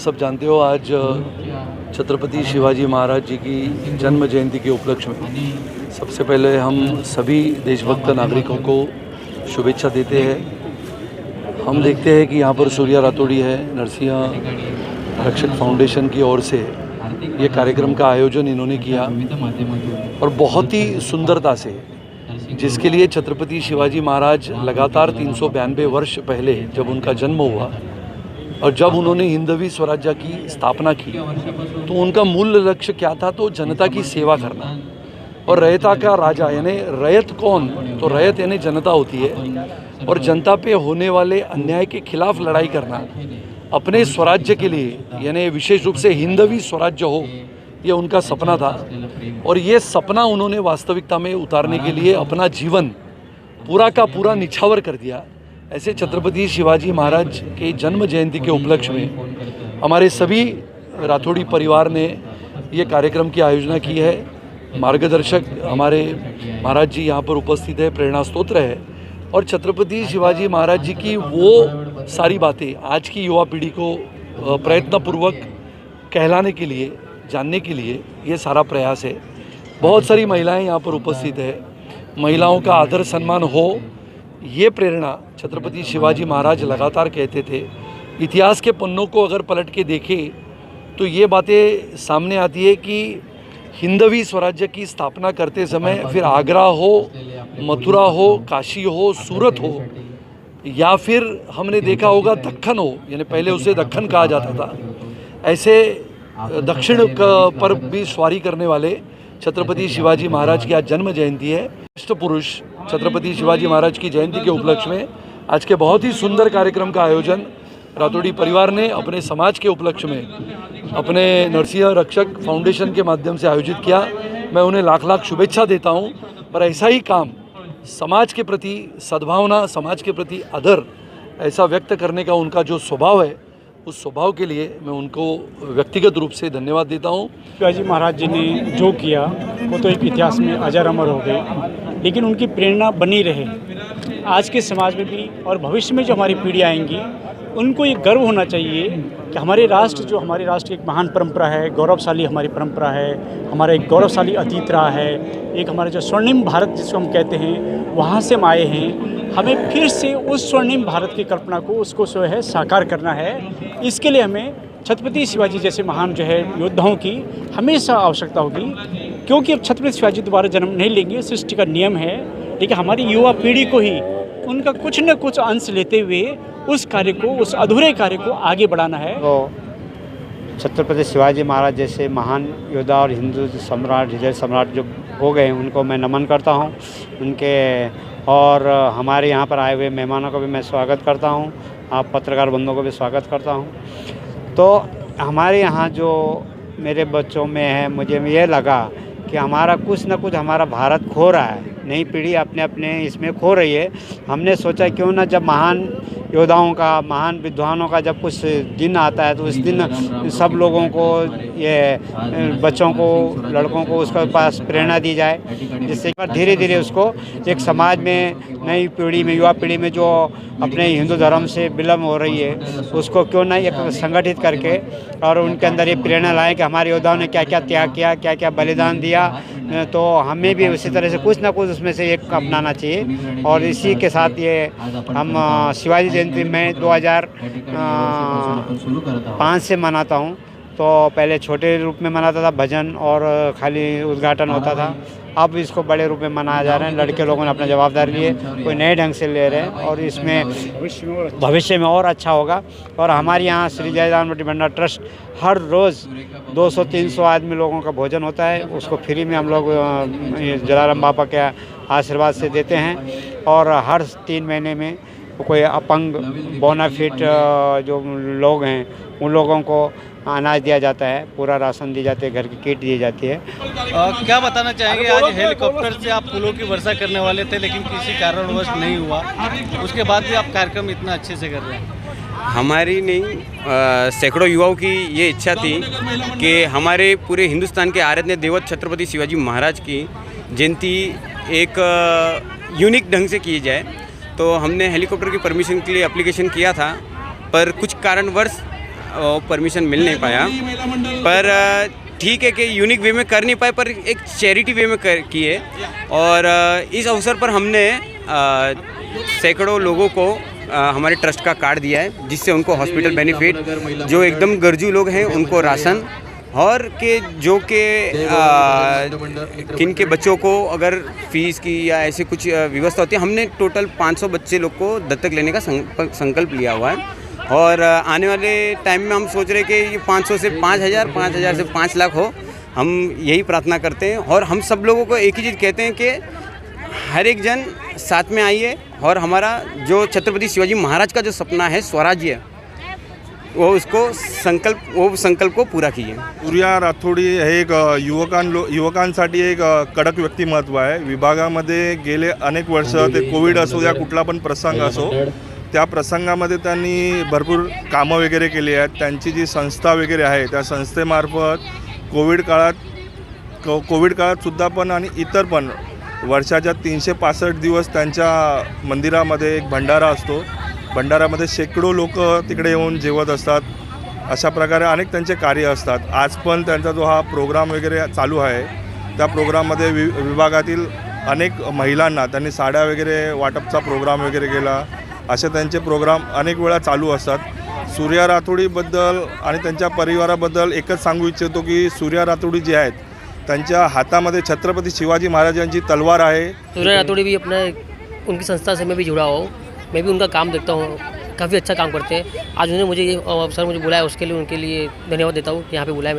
सब जानते हो आज छत्रपति शिवाजी महाराज जी की जन्म जयंती के उपलक्ष्य में सबसे पहले हम सभी देशभक्त नागरिकों को शुभेच्छा देते हैं। हम देखते हैं कि यहाँ पर सूर्या रातोड़ी है, नरसिंह रक्षक फाउंडेशन की ओर से ये कार्यक्रम का आयोजन इन्होंने किया और बहुत ही सुंदरता से, जिसके लिए छत्रपति शिवाजी महाराज लगातार 392 वर्ष पहले जब उनका जन्म हुआ और जब उन्होंने हिंदवी स्वराज्य की स्थापना की तो उनका मूल लक्ष्य क्या था? तो जनता की सेवा करना और रयता का राजा, यानी रयत कौन? तो रयत यानी जनता होती है और जनता पे होने वाले अन्याय के खिलाफ लड़ाई करना अपने स्वराज्य के लिए, यानी विशेष रूप से हिंदवी स्वराज्य हो, ये उनका सपना था। और ये सपना उन्होंने वास्तविकता में उतारने के लिए अपना जीवन पूरा का पूरा निछावर कर दिया। ऐसे छत्रपति शिवाजी महाराज के जन्म जयंती के उपलक्ष्य में हमारे सभी राठौड़ी परिवार ने ये कार्यक्रम की आयोजना की है। मार्गदर्शक हमारे महाराज जी यहाँ पर उपस्थित है, प्रेरणा स्तोत्र है और छत्रपति शिवाजी महाराज जी की वो सारी बातें आज की युवा पीढ़ी को प्रयत्नपूर्वक कहलाने के लिए, जानने के लिए ये सारा प्रयास है। बहुत सारी महिलाएं यहाँ पर उपस्थित है। महिलाओं का आदर सम्मान हो, ये प्रेरणा छत्रपति शिवाजी महाराज लगातार कहते थे। इतिहास के पन्नों को अगर पलट के देखें तो ये बातें सामने आती है कि हिंदवी स्वराज्य की स्थापना करते समय फिर आगरा हो, मथुरा हो, काशी हो, सूरत हो या फिर हमने देखा होगा दक्खन हो, यानी पहले उसे दक्खन कहा जाता था, ऐसे दक्षिण पर भी सवारी करने वाले छत्रपति शिवाजी महाराज की आज जन्म जयंती है। राष्ट्र पुरुष छत्रपति शिवाजी महाराज की जयंती के उपलक्ष्य में आज के बहुत ही सुंदर कार्यक्रम का आयोजन रातोड़ी परिवार ने अपने समाज के उपलक्ष्य में अपने नरसिंह रक्षक फाउंडेशन के माध्यम से आयोजित किया। मैं उन्हें लाख लाख शुभेच्छा देता हूं। पर ऐसा ही काम समाज के प्रति सद्भावना, समाज के प्रति आदर ऐसा व्यक्त करने का उनका जो स्वभाव है, उस स्वभाव के लिए मैं उनको व्यक्तिगत रूप से धन्यवाद देता हूं। शिवाजी महाराज जी ने जो किया वो तो एक इतिहास में अजर अमर हो गई, लेकिन उनकी प्रेरणा बनी रहे आज के समाज में भी और भविष्य में जो हमारी पीढ़ी आएंगी उनको ये गर्व होना चाहिए कि हमारे राष्ट्र की एक महान परंपरा है, गौरवशाली हमारी परंपरा है, हमारा एक गौरवशाली अतीत रहा है, एक हमारा जो स्वर्णिम भारत जिसको हम कहते हैं वहाँ से हम आए हैं। हमें फिर से उस स्वर्णिम भारत की कल्पना को उसको जो है साकार करना है। इसके लिए हमें छत्रपति शिवाजी जैसे महान जो है योद्धाओं की हमेशा आवश्यकता होगी, क्योंकि अब छत्रपति शिवाजी दोबारा जन्म नहीं लेंगे, सृष्टि का नियम है, लेकिन हमारी युवा पीढ़ी को ही उनका कुछ न कुछ अंश लेते हुए उस कार्य को, उस अधूरे कार्य को आगे बढ़ाना है। तो छत्रपति शिवाजी महाराज जैसे महान योद्धा और हिंदू सम्राट, हृदय सम्राट जो हो गए उनको मैं नमन करता हूं। उनके और हमारे यहाँ पर आए हुए मेहमानों का भी मैं स्वागत करता हूं, आप पत्रकार बंधुओं को भी स्वागत करता हूं। तो हमारे यहाँ जो मेरे बच्चों में है, मुझे ये लगा कि हमारा कुछ न कुछ हमारा भारत खो रहा है, नई पीढ़ी अपने अपने इसमें खो रही है। हमने सोचा क्यों ना जब महान योद्धाओं का, महान विद्वानों का जब कुछ दिन आता है तो उस दिन सब लोगों को, ये बच्चों को, लड़कों को उसके पास प्रेरणा दी जाए, जिससे धीरे धीरे उसको एक समाज में, नई पीढ़ी में, युवा पीढ़ी में जो अपने हिंदू धर्म से विलम्ब हो रही है उसको क्यों ना एक संगठित करके और उनके अंदर ये प्रेरणा लाएं कि हमारे योद्धाओं ने क्या क्या त्याग किया, क्या क्या बलिदान दिया, तो हमें भी उसी तरह से कुछ ना कुछ उसमें से एक अपनाना चाहिए। और इसी के साथ ये हम शिवाजी जयंती में 2005 से मनाता हूँ। तो पहले छोटे रूप में मनाता था, भजन और खाली उद्घाटन होता था, अब इसको बड़े रूप में मनाया जा रहा है। लड़के लोगों ने अपना जवाबदारी लिए, कोई नए ढंग से ले रहे हैं और इसमें भविष्य में और अच्छा होगा। और हमारे यहाँ श्री जयदान रोटी भंडार ट्रस्ट हर रोज़ 200-300 आदमी लोगों का भोजन होता है, उसको फ्री में हम लोग जलाराम बाबा के आशीर्वाद से देते हैं। और हर 3 महीने में कोई अपंग, बोनाफिट जो लोग हैं उन लोगों को अनाज दिया जाता है, पूरा राशन दी जाती है, घर की किट दी जाती है। क्या बताना चाहेंगे, आज हेलीकॉप्टर से आप फूलों की वर्षा करने वाले थे लेकिन किसी कारणवश नहीं हुआ, उसके बाद भी आप कार्यक्रम इतना अच्छे से कर रहे हैं? हमारी नहीं, सैकड़ों युवाओं की ये इच्छा थी कि हमारे पूरे हिंदुस्तान के आराध्य देवत छत्रपति शिवाजी महाराज की जयंती एक यूनिक ढंग से की जाए। तो हमने हेलीकॉप्टर की परमिशन के लिए एप्लीकेशन किया था, पर कुछ कारणवश परमिशन मिल नहीं पाया, पर ठीक है कि यूनिक वे में कर नहीं पाए, पर एक चैरिटी वे में किए। और इस अवसर पर हमने सैकड़ों लोगों को हमारे ट्रस्ट का कार्ड दिया है, जिससे उनको हॉस्पिटल बेनिफिट, जो एकदम गरजू लोग हैं उनको राशन, और के जो के किन के बच्चों को अगर फीस की या ऐसे कुछ व्यवस्था होती है, हमने टोटल 500 बच्चे लोग को दत्तक लेने का संकल्प लिया हुआ है। और आने वाले टाइम में हम सोच रहे हैं कि ये 500 से 5000, 5000 से 5 लाख हो। हम यही प्रार्थना करते हैं, और हम सब लोगों को एक ही चीज़ कहते हैं कि हर एक जन साथ में आइए, और हमारा जो छत्रपति शिवाजी महाराज का जो सपना है स्वराज्य, वो संकल्प को पूरा कीजिए। सूर्या राठोडी हे एक युवकांसाठी एक कडक व्यक्तिमत्व आहे। विभागामध्ये गेले अनेक वर्ष, ते कोविड असो या कुठला पण प्रसंग असो, त्या प्रसंगामध्ये त्यांनी भरपूर कामं वगैरे केली आहेत। त्यांची जी संस्था वगैरे आहे, त्या संस्थेमार्फत कोविड काळात सुद्धा पण आणि इतर पण वर्षाच्या 365 दिवस त्यांच्या मंदिरामध्ये एक भंडारा असतो। भंडाऱ्यामध्ये शेकडो लोक तिकडे येऊन जेवत असतात। अशा प्रकारे अनेक त्यांचे कार्य असतात। आज पण त्यांचा जो हा प्रोग्राम वगैरे चालू आहे, त्या प्रोग्राममध्ये विभागातील अनेक महिलांना त्यांनी साड्या वगैरे वाटपचा प्रोग्राम वगैरे केला। असे त्यांचे प्रोग्राम अनेक वेळा चालू असतात। सूर्या राठोडीबद्दल आणि त्यांच्या परिवाराबद्दल एकच सांगू इच्छितो की सूर्या राठोडी जे आहेत, त्यांच्या हातामध्ये छत्रपति शिवाजी महाराजांची तलवार आहे। सूर्या राठोडी भी अपने उनकी संस्था से मैं भी जुड़ा हूँ, मैं भी उनका काम देखता हूँ, काफ़ी अच्छा काम करते हैं। आज उन्होंने मुझे ये अवसर बुलाया, उसके लिए उनके लिए धन्यवाद देता हूँ, यहाँ पे बुलाया मेरे।